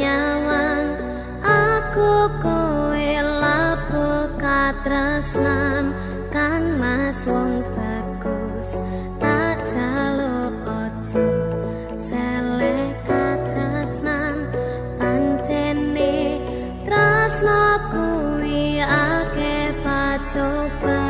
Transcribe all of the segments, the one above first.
nyawang aku kowe lapo katresnan kang mas wong bagus tak jaluk ojo seleh katresnan pancene tresno kuwi akeh pacoba.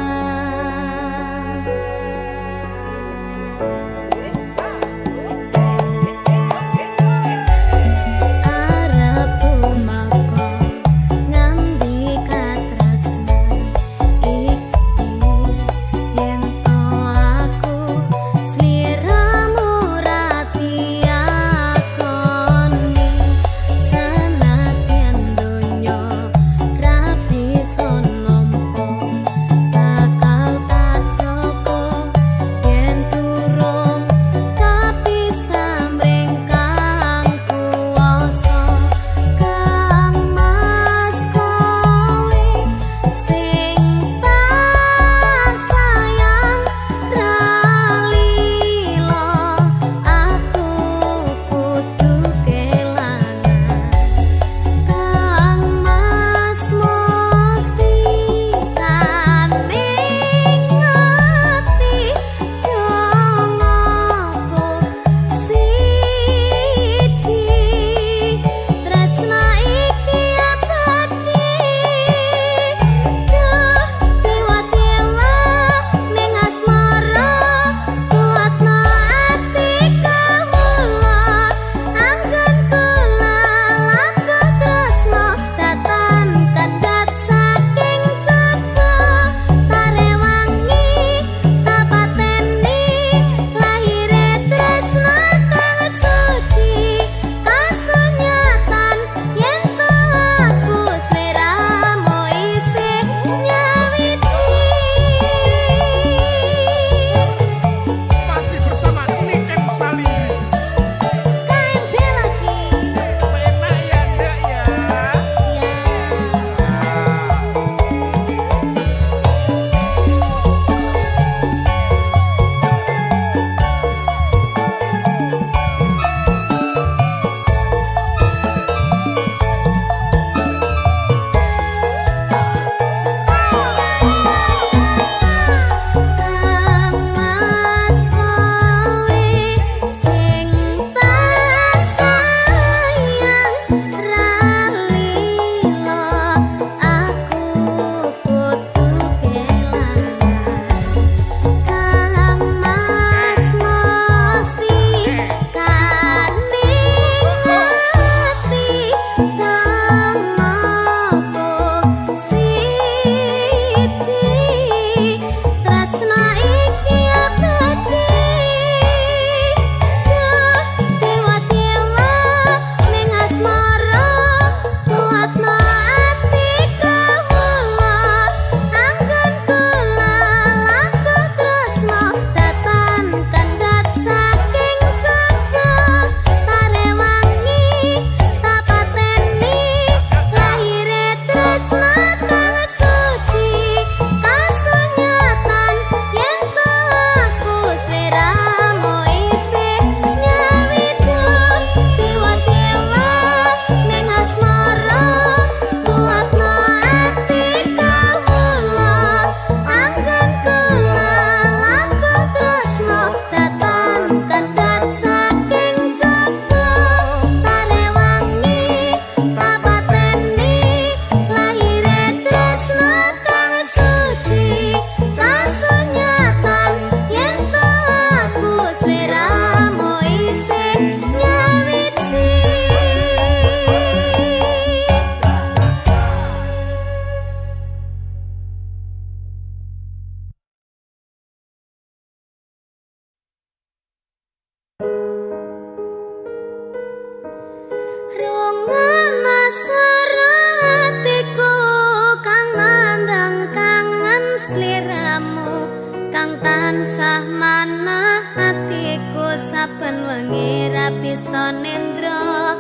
Tansah manah hatiku saben wengi ra bisa nendra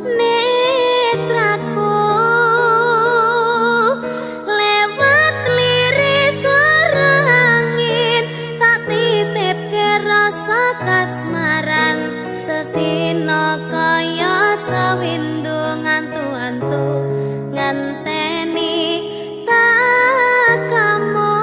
netraku lewat liris swara angin tak titipke rasa kasmaran sedina kaya sawin sawindo ngantu-antu ngenteni takamu.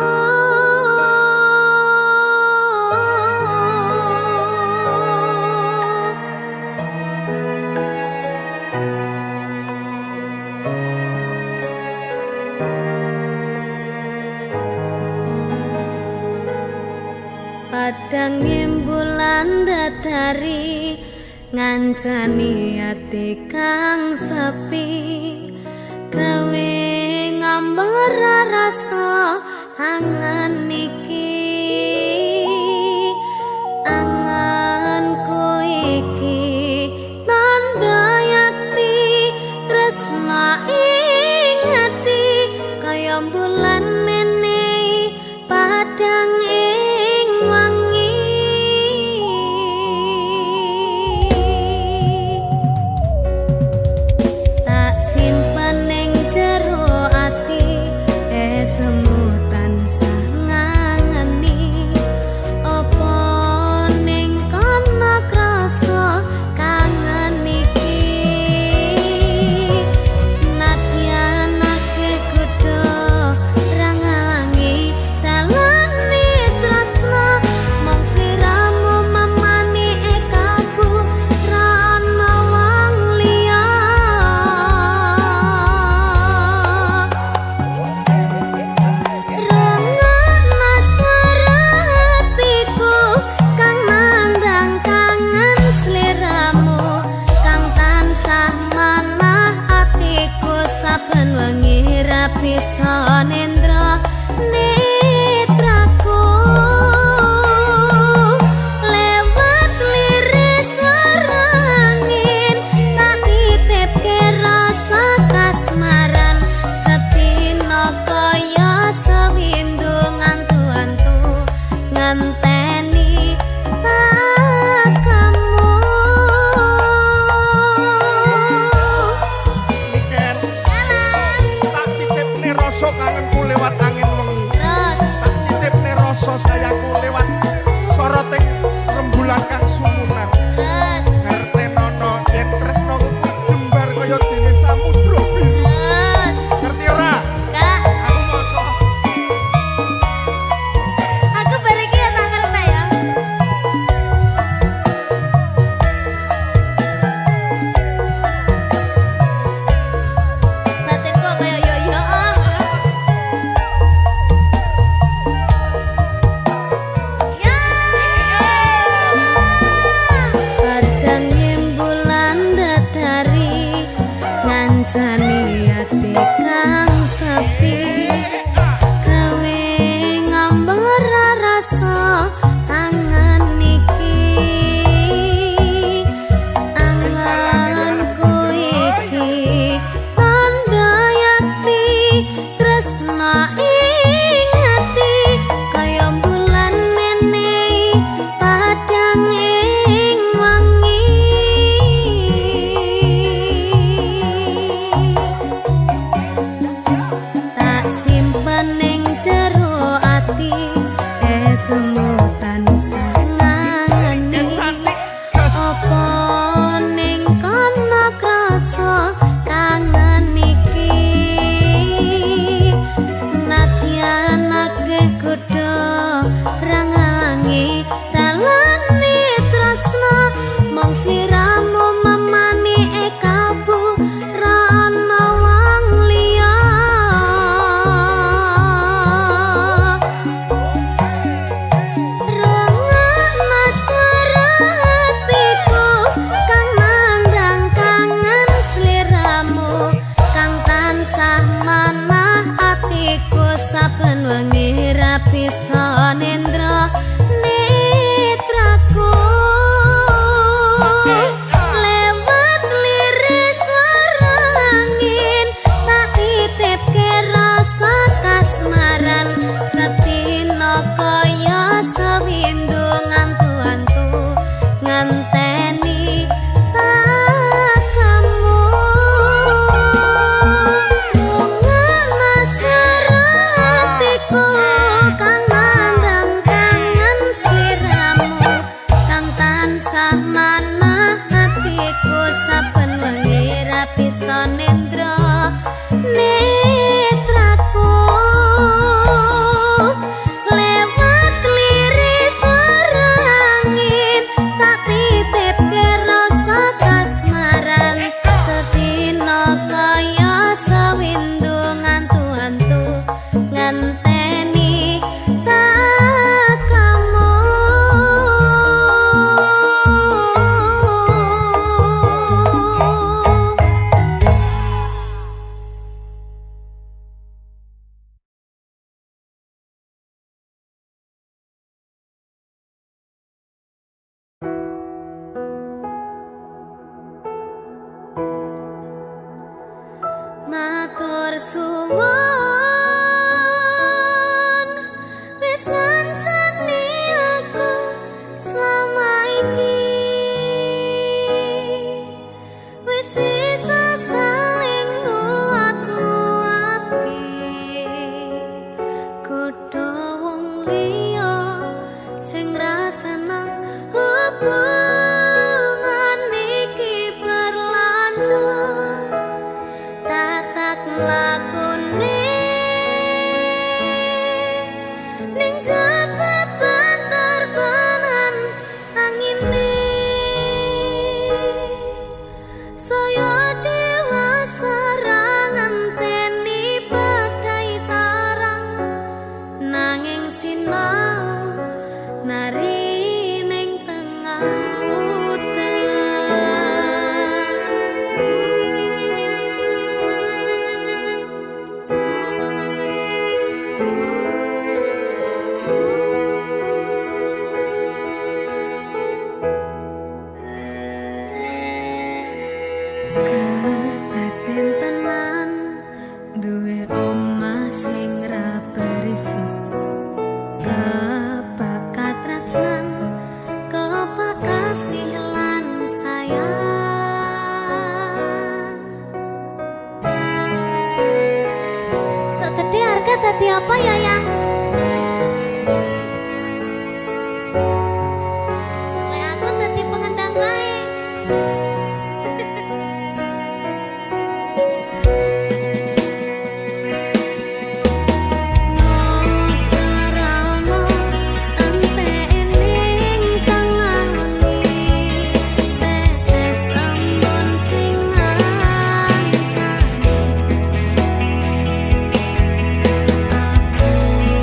Padang bulan datari ngancani ati kang sepi gawe ngambar rasa angan iki anganku iki tanda yakti tresna ing ati kaya bulan menehi padang ing wangi. Tak simpen ning jero ati semu tansah ngangeni apa ning kono krasa kangen iki nadyan akeh kudu rangangi dalane tresna mong sliramu mamani ekaku ra ana wong liya. Rengana swara hatiku kang nandang kangen sliramu kang tansah manah atiku saben wengi ra bisa nendra netraku lewat liris swara angin tak titipke rasa kasmaran setino kaya sawindo ngantu-antu ngenteni takamu. Niken tak titipne rasa kangenku lewat angin wengi. Terus Tak titipne rasa sayangku lewat soroting rembulan kang sumunan. terus Ngertenono yen tresnaku jembar kaya dene samudra biru. terus Ngerti ora? Kak, Aku maca aku bariki ya tak ngerti ya. Batinku kaya yo-yoong. Ya. Padang bulan datari ngancani ati kang sepi gawe ngambar rasa angan iki anganku iki tanda yakti tresna ing ati kaya bulan menehi padang ing wangi. matur suwun wis ngancani aku selama iki wis isa saling nguat-nguati kudu wong liya sing ra seneng hubungan iki berlanjut tatak lakune ning jaba banter tenan angine saya dewasa ra ngenteni badai tarang nanging sinau nari ning tengah udan. Kadaden tenan duwe omah sing ra berisi kebakat tresnan kebakat kasih lan sayang sok gede harga tadi apa ya yang lek aku tadi pengendang baik. Aku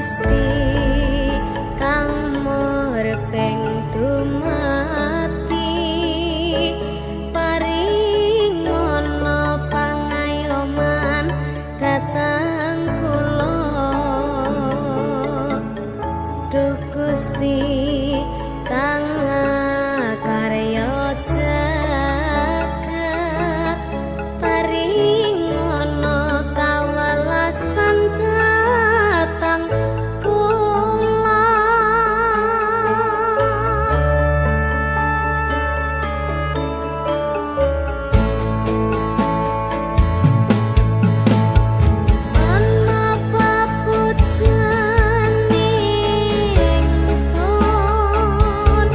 Gusti kang murping dumati paring ana pangayoman dhateng kula duh Gusti kang karya jagat paring ana kawelasan dhateng kula ana papujaning sun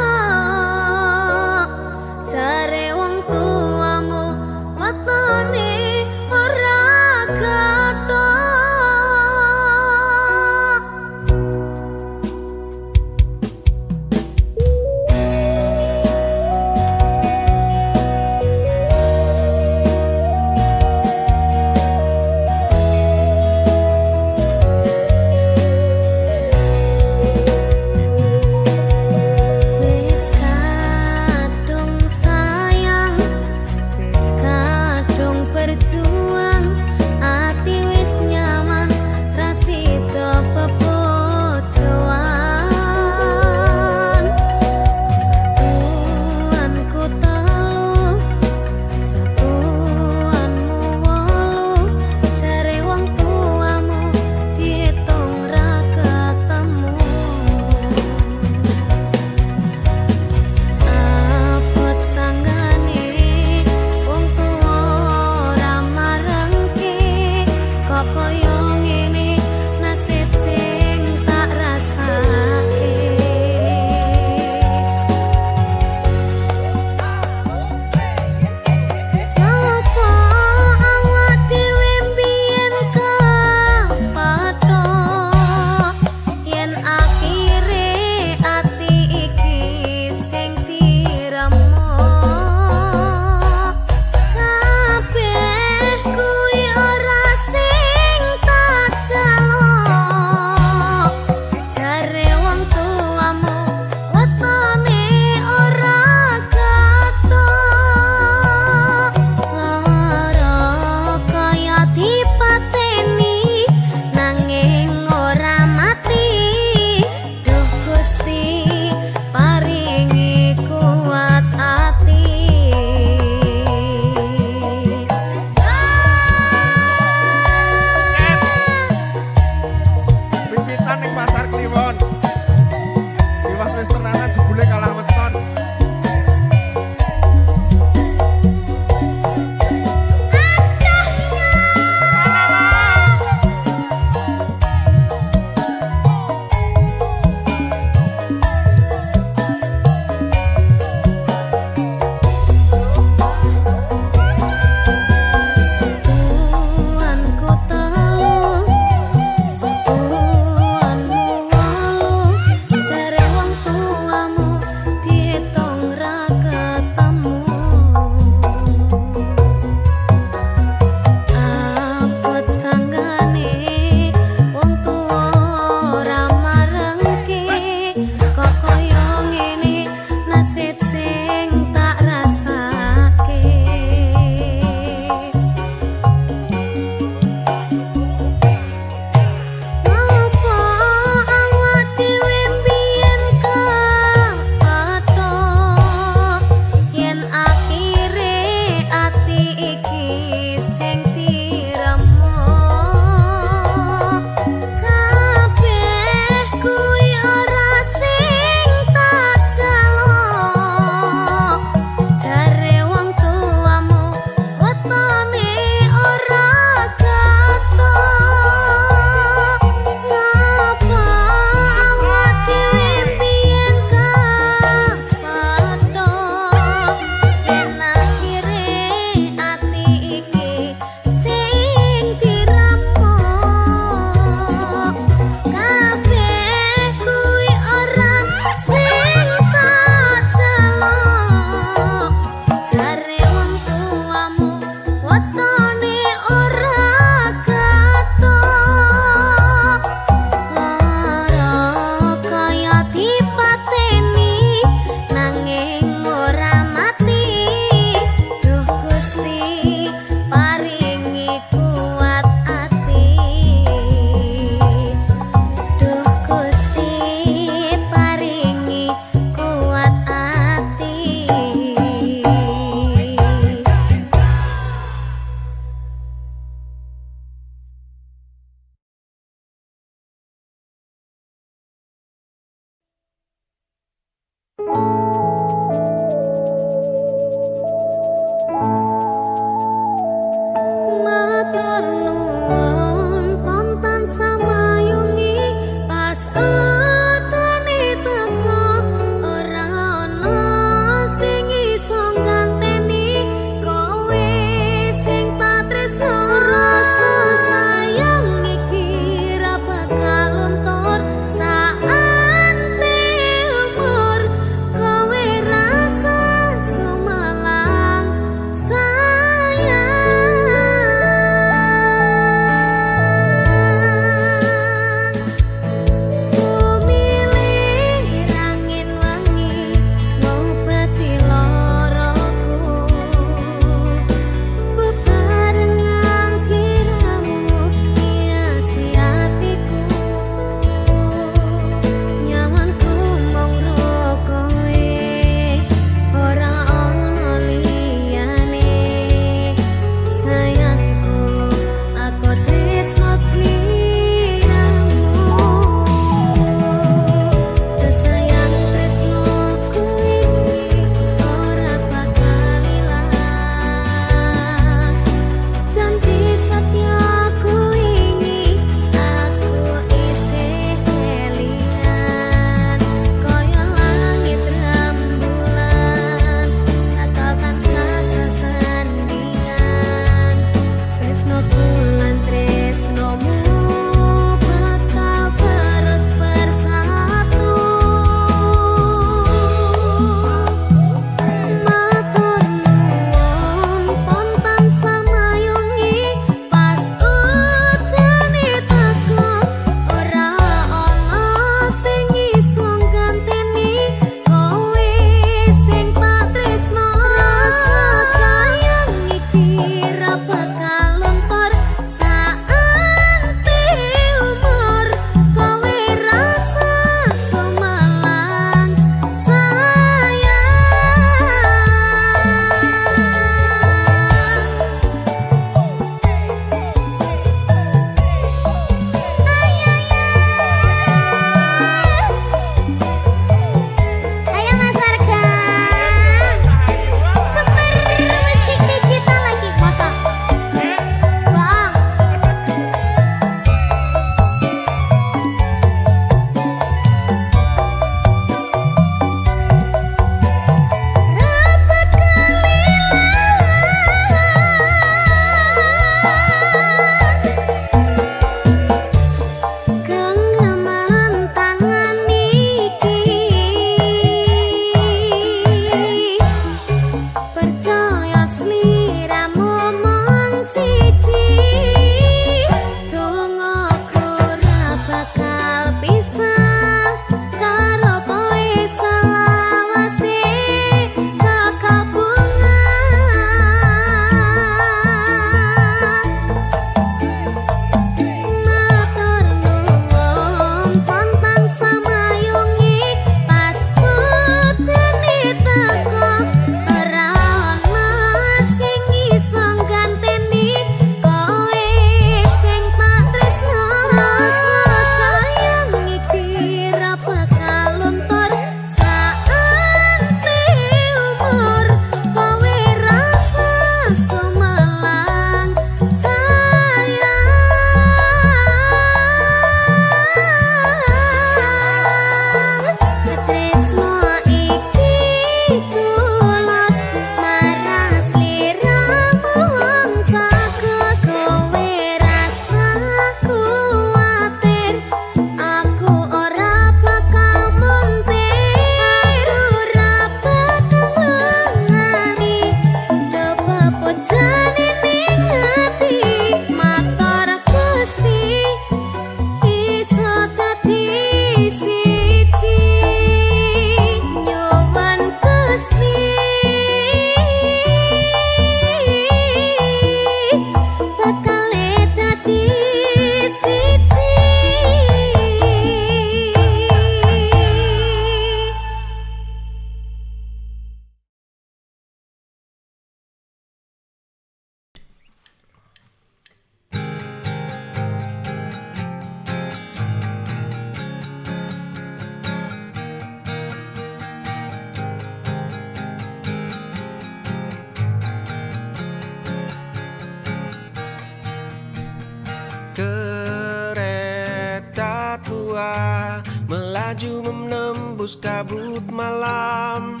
Kereta tua melaju menembus kabut malam.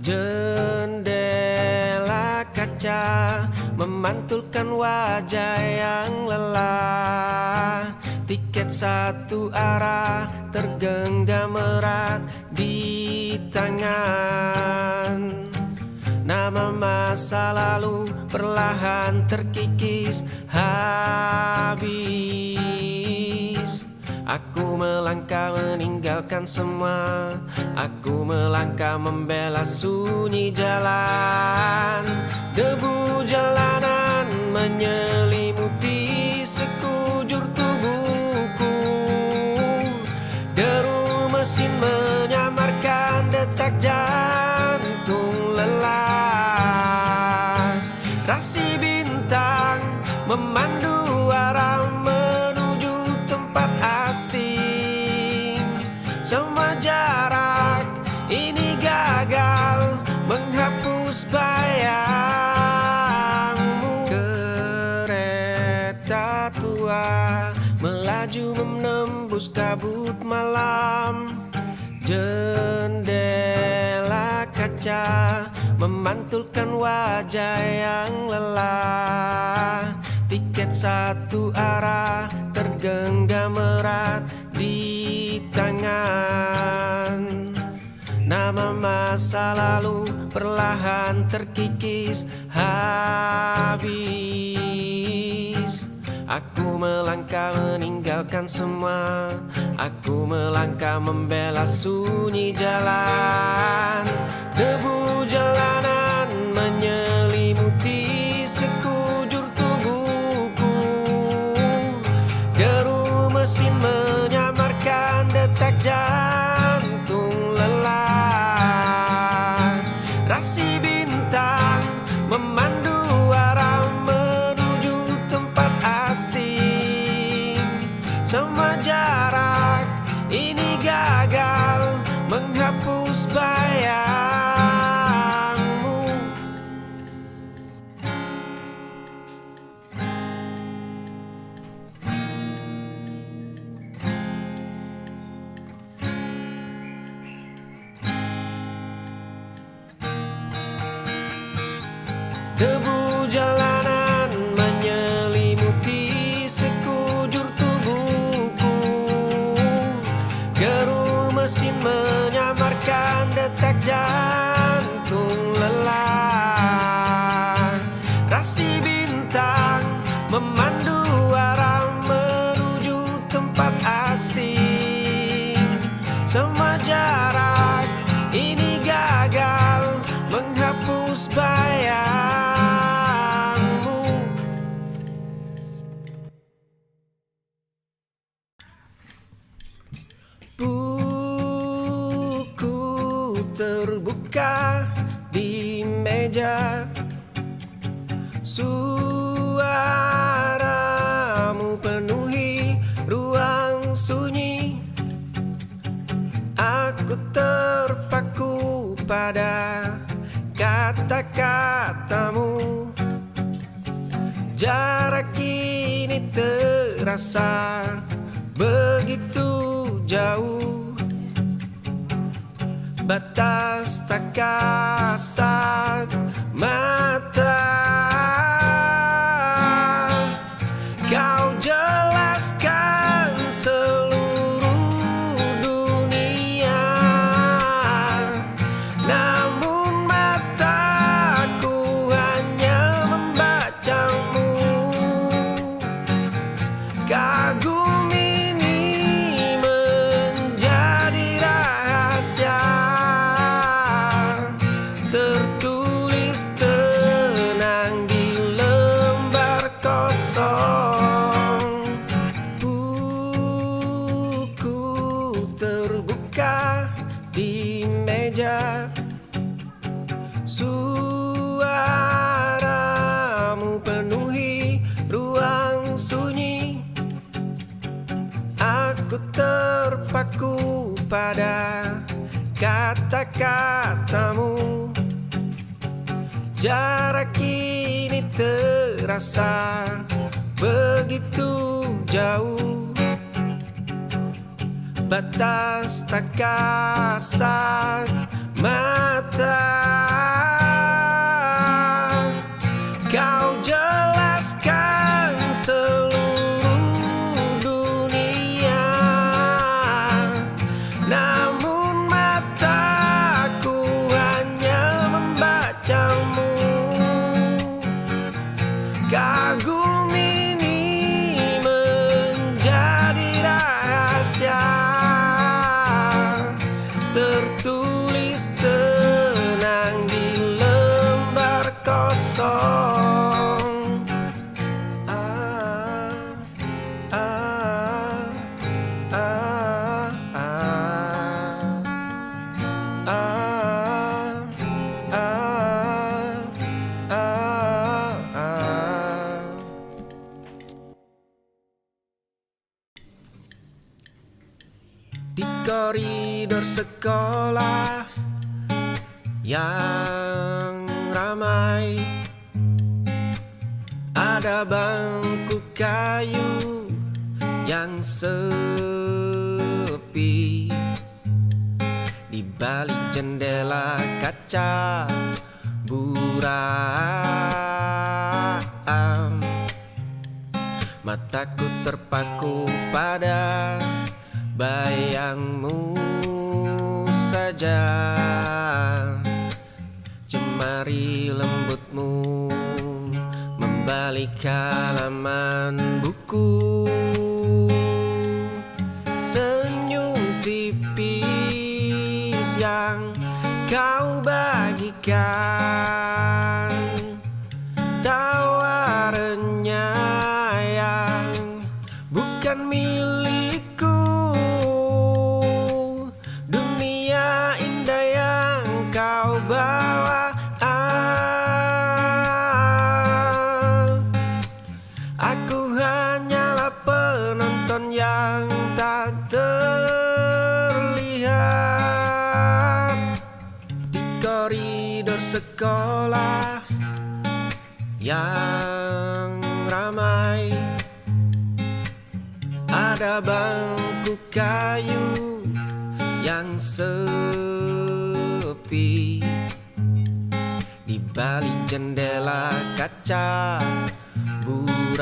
Jendela kaca memantulkan wajah yang lelah. Tiket satu arah tergenggam erat di tangan. Nama masa lalu perlahan terkikis habis. Aku melangkah meninggalkan semua. Aku melangkah membela sunyi jalan. Debu jalanan menyelimuti sekujur tubuhku. Deru mesin menyamarkan detak jantung lelah. Rasi bintang memandu arah menuju tempat asing. Semua jarak ini gagal menghapus bayangmu. Kereta tua melaju menembus kabut malam. Jendela kaca memantulkan wajah yang lelah. Tiket satu arah tergenggam erat di tangan. Nama masa lalu perlahan terkikis habis. Aku melangkah meninggalkan semua. Aku melangkah membela sunyi jalan. Debu jalanan menyelimuti sekujur tubuhku. Deru mesin menyamarkan detak jantung lelah. Rasi bintang memandu arah menuju tempat asing. Semua jarak ini gagal menghapus bayangmu. Debu jalanan menyelimuti sekujur tubuhku. Deru mesin menyamarkan detak jantung lelah. Rasi bintang memandu arah menuju tempat asing. Semua jarak ini gagal menghapus bayangmu. Buku terbuka di meja. Suaramu penuhi ruang sunyi. Aku terpaku pada kata-katamu. Jarak ini terasa begitu jauh. Batas tak kasat mata. Kau jelaskan seluruh dunia, namun mataku hanya membacamu. Kagum ini menjadi rahasia, tertulis tenang di lembar kosong. Buku terbuka di meja. Suaramu penuhi ruang sunyi. Aku terpaku pada kata-katamu. Jarak ini terasa begitu jauh, batas tak kasat mata. Kau jelaskan seluruh dunia, namun mataku hanya membacamu. Kagum ini menjadi rahasia, tertulis tenang di lembar kosong. Di koridor sekolah yang ramai, ada bangku kayu yang sepi. Di balik jendela kaca buram, mataku terpaku pada bayangmu saja. Jemari lembutmu membalik halaman buku. Senyum tipis yang kau bagikan, tawa renyah yang bukan milikku. Dunia indah yang kau bawa, aku hanyalah penonton yang tak terlihat. Di koridor sekolah yang ramai, ada bangku kayu yang sepi. Di balik jendela kaca buram,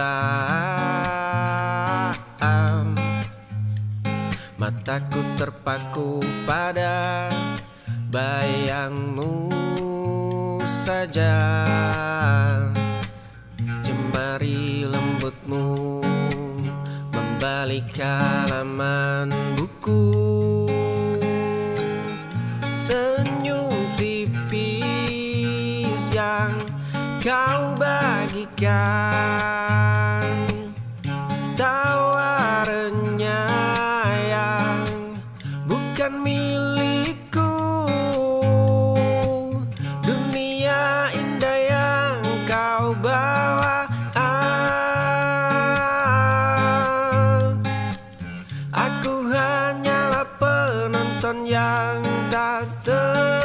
mataku terpaku pada bayangmu saja. Jemari lembutmu membalik halaman buku. Senyum tipis yang kau bagikan, tawa renyah yang bukan milikku. Dunia indah yang kau bawa, aku hanyalah penonton yang tak terlihat.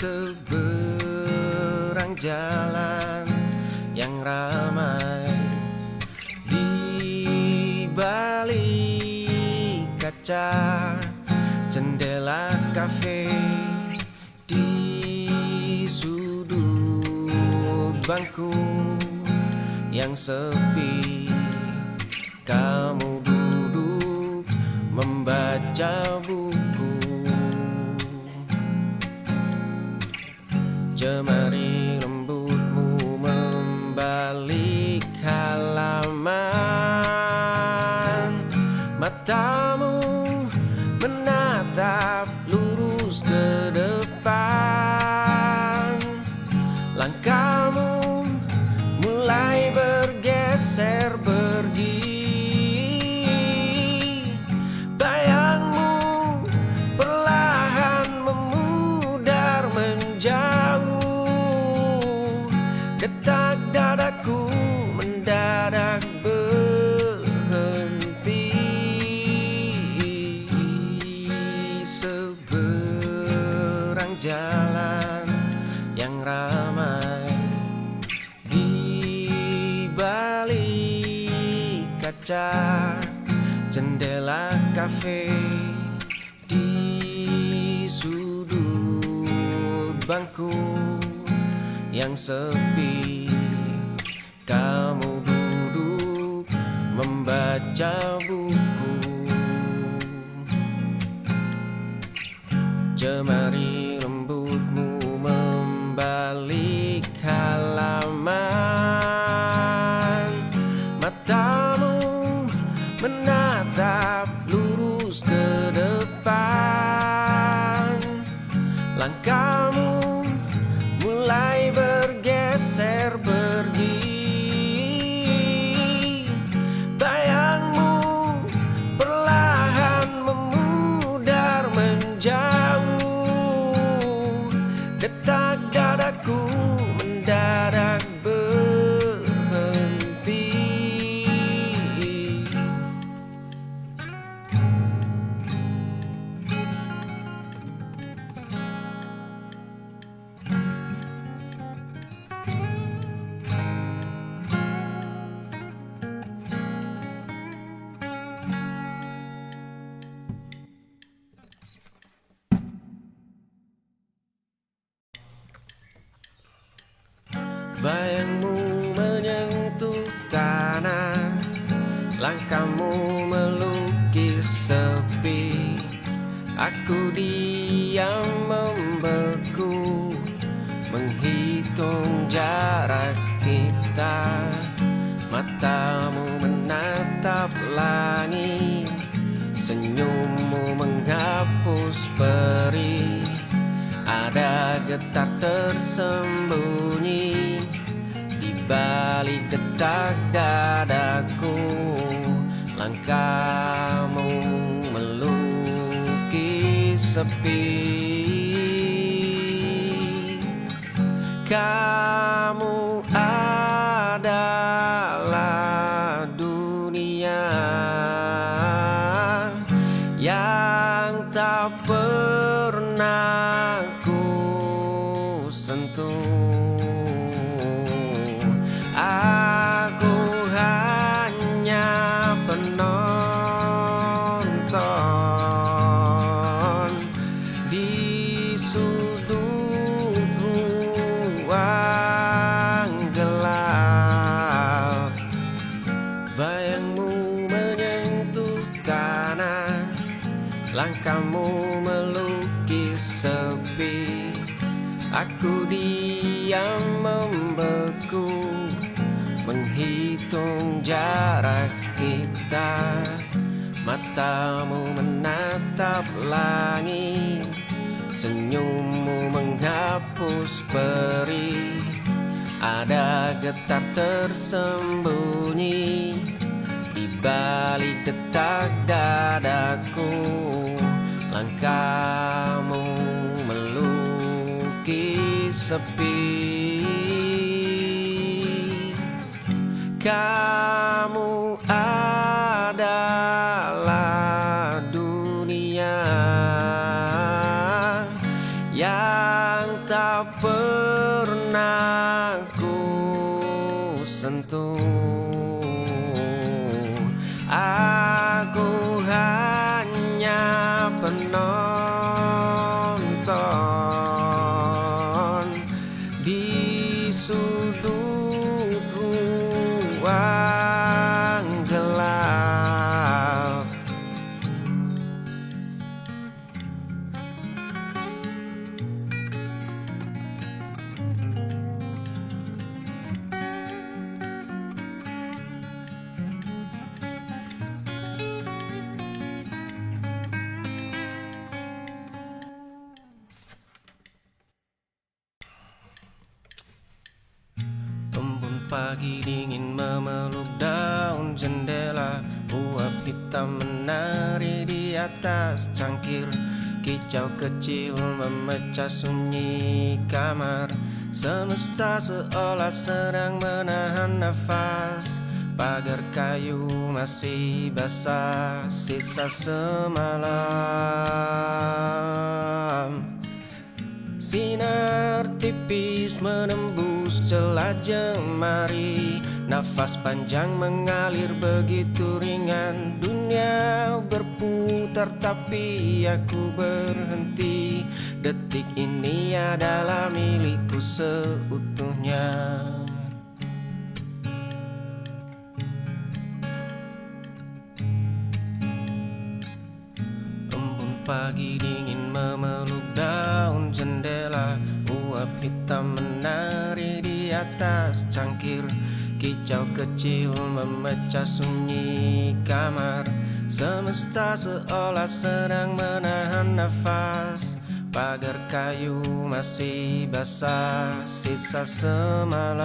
Seberang jalan yang ramai, di balik kaca jendela kafe, di sudut bangku yang sepi, kamu duduk membaca buku. Jemari lembutmu membalik halaman, matamu menatap lurus ke depan. Langkahmu mulai bergeser pergi, Detak dadaku mendadak berhenti. Seberang jalan yang ramai, di balik kaca jendela kafe, di sudut bangku yang sepi, kamu duduk membaca buku. Jemari rambutmu membalik halaman, matamu menatap lurus ke depan. Langkahmu mulai bergeser pergi, bayangmu perlahan memudar menjauh. Detak dadaku mendadak berhenti. Bayangmu menyentuh tanah, langkahmu melukis sepi. Aku diam membeku, menghitung jarak kita. Matamu menatap langit, senyummu menghapus perih. Ada getar tersembunyi di balik detak dadaku. Langkahmu melukis sepi. Kamu adalah dunia yang tak pernah ku sentuh. Aku hanya penonton di sudut ruang gelap. Bayangmu menyentuh tanah, langkahmu melukis sepi. Aku diam membeku, menghitung jarak kita. Matamu menatap langit, senyummu menghapus perih. Ada getar tersembunyi di balik detak dadaku. Langkahmu melukis sepi. Kamu adalah dunia yang tak pernah ku sentuh. Aku hanya penonton di sudut ruang gelap. Pagi dingin memeluk daun jendela, uap hitam menari di atas cangkir. Kicau kecil memecah sunyi kamar, Semesta seolah sedang menahan nafas. Pagar kayu masih basah, sisa semalam. Sinar tipis menembus celah jemari. Nafas panjang mengalir begitu ringan. Dunia berputar tapi aku berhenti. Detik ini adalah milikku seutuhnya. Pagi dingin memeluk daun jendela. Uap hitam menari di atas cangkir. Kicau kecil memecah sunyi kamar. Semesta seolah sedang menahan nafas. Pagar kayu masih basah, sisa semalam.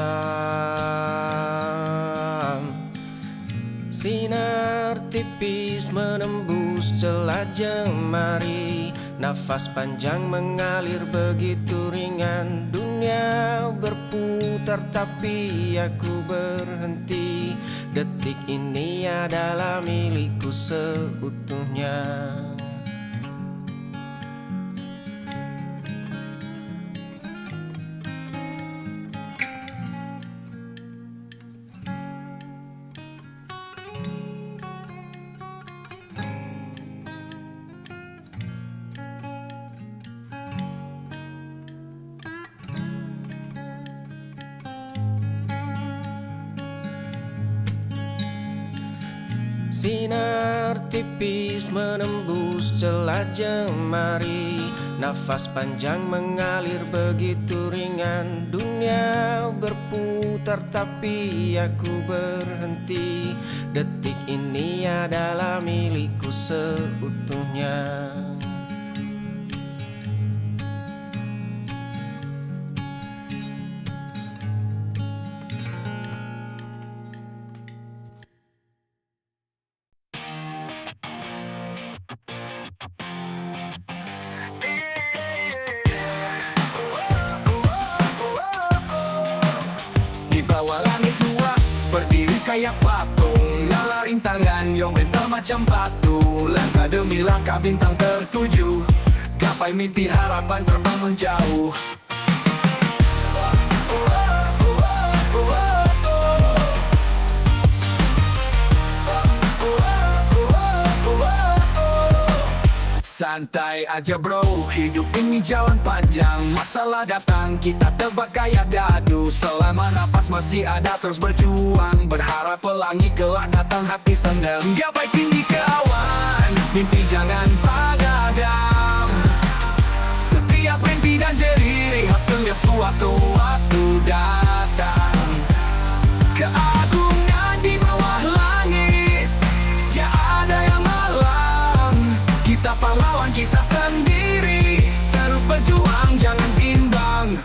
Sinar tipis menembus celah jemari. Nafas panjang mengalir begitu ringan. Dunia berputar tapi aku berhenti. Detik ini adalah milikku seutuhnya. Sinar tipis menembus celah jemari. Nafas panjang mengalir begitu ringan. Dunia berputar tapi aku berhenti. Detik ini adalah milikku seutuhnya. Di bawah langit luas berdiri kayak patung. Nyala rintangan yang mental macam batu. Langkah demi langkah bintang tertuju. Gapai mimpi harapan terbang menjauh. Santai aja bro, hidup ini jalan panjang. Masalah datang, kita tebak kayak dadu. Selama napas masih ada terus berjuang. Berharap pelangi kelak datang hati senang. Gapai tinggi ke awan, mimpi jangan padam. Setiap mimpi dan jeri hasilnya suatu waktu datang. Keagungan di bawah langit, ya ada yang malam. Kita pahlawan kisah sendiri, terus berjuang jangan bimbang.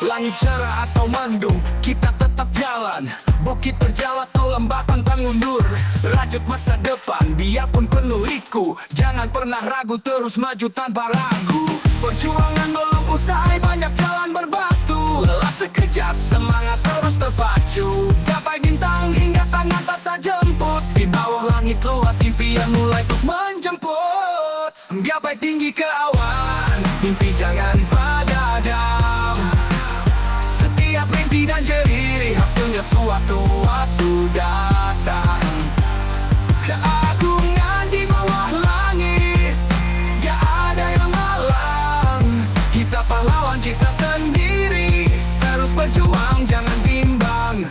Langit cerah atau mendung, kita tetap jalan. Bukit terjal atau lembah pantang mundur. Rajut masa depan, biarpun penuh liku. Jangan pernah ragu, terus maju tanpa ragu. Perjuangan belum usai, banyak jalan berbatu. Lelah sekejap, semangat terus terpacu. Gapai bintang hingga tangan tak sajemput. Di bawah langit luas, impian mulai untuk menjemput. Gapai tinggi ke awan, mimpi jangan padam. Setiap mimpi dan jeri hasilnya suatu waktu datang. Keagungan di bawah langit, ya ada yang malang. Kita pahlawan kisah sendiri, terus berjuang jangan bimbang.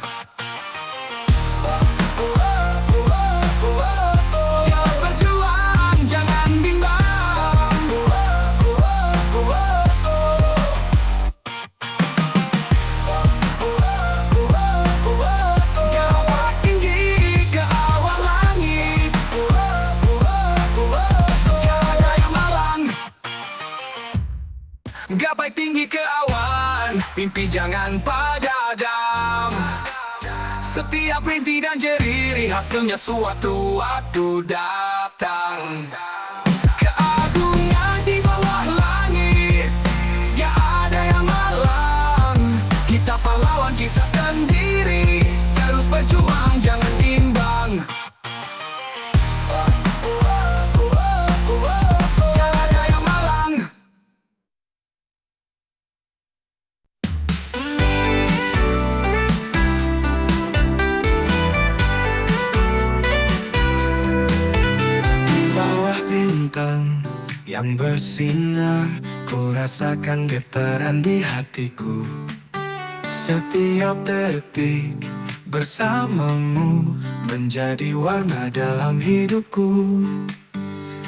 Ya berjuang jangan bimbang. Gapai tinggi ke awan langit, ya ada yang malang. Gapai tinggi ke awan, mimpi jangan padam. Setiap rintik dan jeri hasilnya suatu waktu datang. Keagungan di bawah langit, ya ada yang malang. yang bersinar, ku rasakan getaran di hatiku. Setiap detik bersamamu menjadi warna dalam hidupku.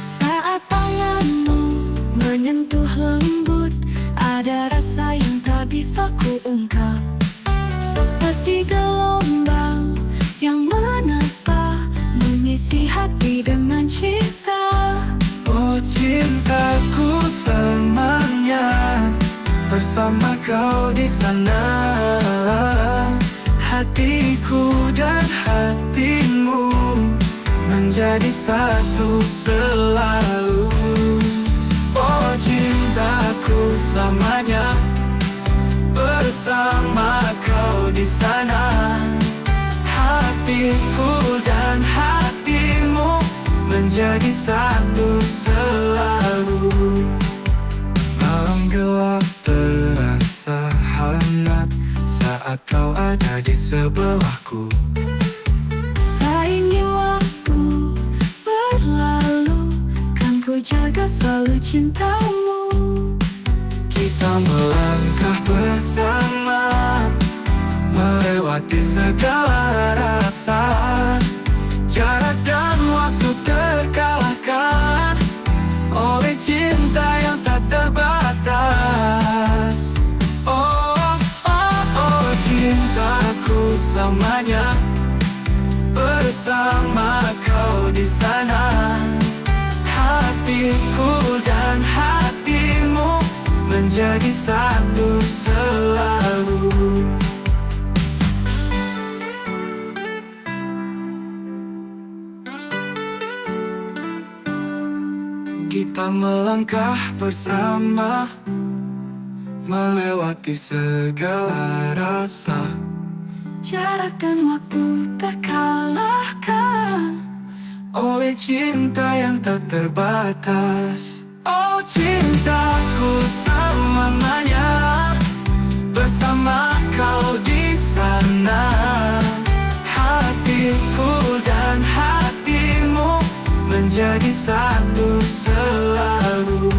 Saat tanganmu menyentuh lembut, ada rasa yang tak bisa kuungkap. Seperti gelombang yang menerpa, mengisi hati dengan cinta. Oh cintaku selamanya, bersama kau di sana. Hatiku dan hatimu menjadi satu selalu. Oh cintaku selamanya, bersama kau di sana. Hatiku dan hatimu menjadi satu selalu. Malam gelap terasa hangat saat kau ada di sebelahku. Tak ingin waktu berlalu, kan ku jaga selalu cintamu. Kita melangkah bersama, melewati segala rasa. Jarak dan waktu terkalahkan oleh cinta yang tak terbatas. Oh, oh, oh, cintaku selamanya, bersama kau di sana. Hatiku dan hatimu menjadi satu selalu. Kita melangkah bersama, melewati segala rasa. Jarak dan waktu terkalahkan oleh cinta yang tak terbatas. Oh cintaku selamanya, bersama kau di sana. Hatiku dan hatimu menjadi satu selalu.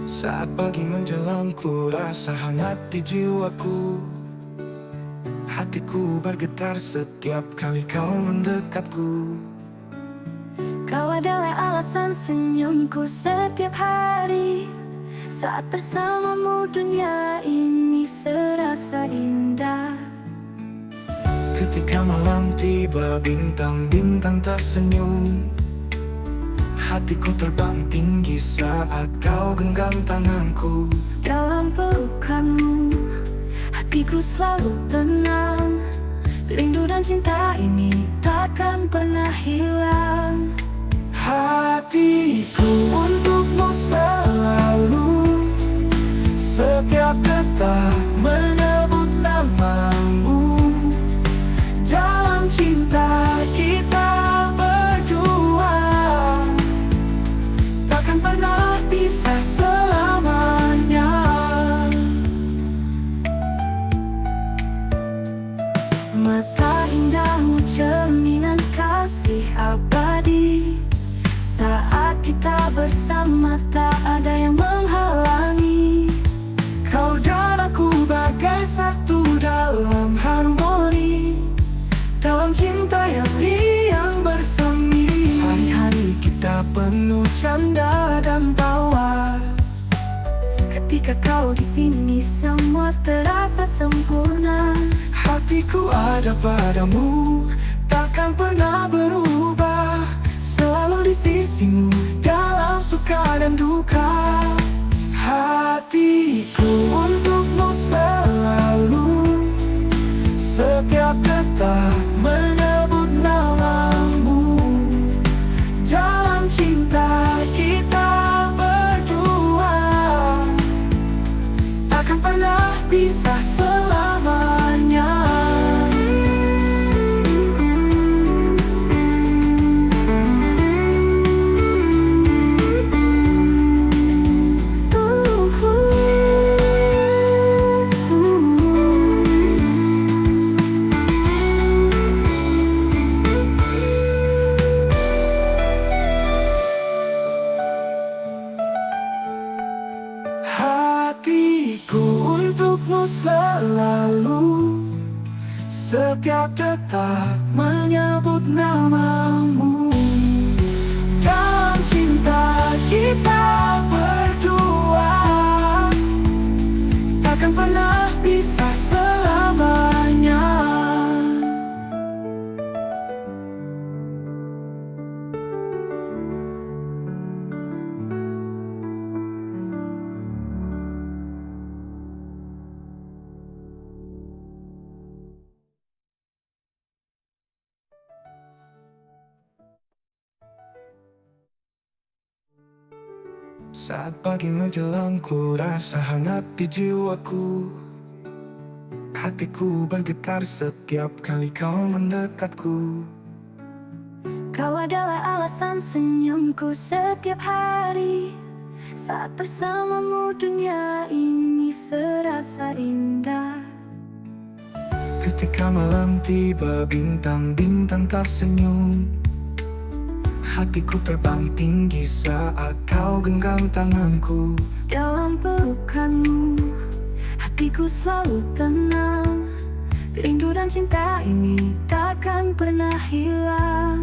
Saat pagi menjelang, ku rasa hangat di jiwaku. Hatiku bergetar setiap kali kau mendekatku. Kau adalah alasan senyumku setiap hari. Saat bersamamu dunia ini serasa indah. Ketika malam tiba, bintang-bintang tersenyum. Hatiku terbang tinggi saat kau genggam tanganku. Dalam pelukanmu, hatiku selalu tenang. Rindu dan cinta ini takkan pernah hilang. Hatiku untukmu selalu, setiap detak menyebut namamu. Dalam cinta kita berdua, takkan pernah bisa selamanya. Mata indahmu cerminan kasih abadi. Saat kita bersama tak ada yang menghalangi. Kau dan aku bagai satu dalam harmoni, dalam cinta yang riang bersemi. Hari-hari kita penuh canda dan tawa. Ketika kau di sini semua terasa sempurna. Hatiku ada padamu, takkan pernah berubah. Selalu di sisimu dalam suka dan duka. Hatiku untukmu selalu, setiap detak menyebut namamu. Dalam cinta kita berdua, takkan pernah bisa selamanya. selalu. Setiap detak menyebut namamu. Dalam cinta kita berdua takkan pernah bisa selamanya. Saat pagi menjelang ku rasa hangat di jiwaku. Hatiku bergetar setiap kali kau mendekatku. Kau adalah alasan senyumku setiap hari. Saat bersamamu dunia ini serasa indah. Ketika malam tiba bintang-bintang tersenyum. Hatiku terbang tinggi saat kau genggam tanganku. Dalam pelukanmu hatiku selalu tenang. Rindu dan cinta ini takkan pernah hilang.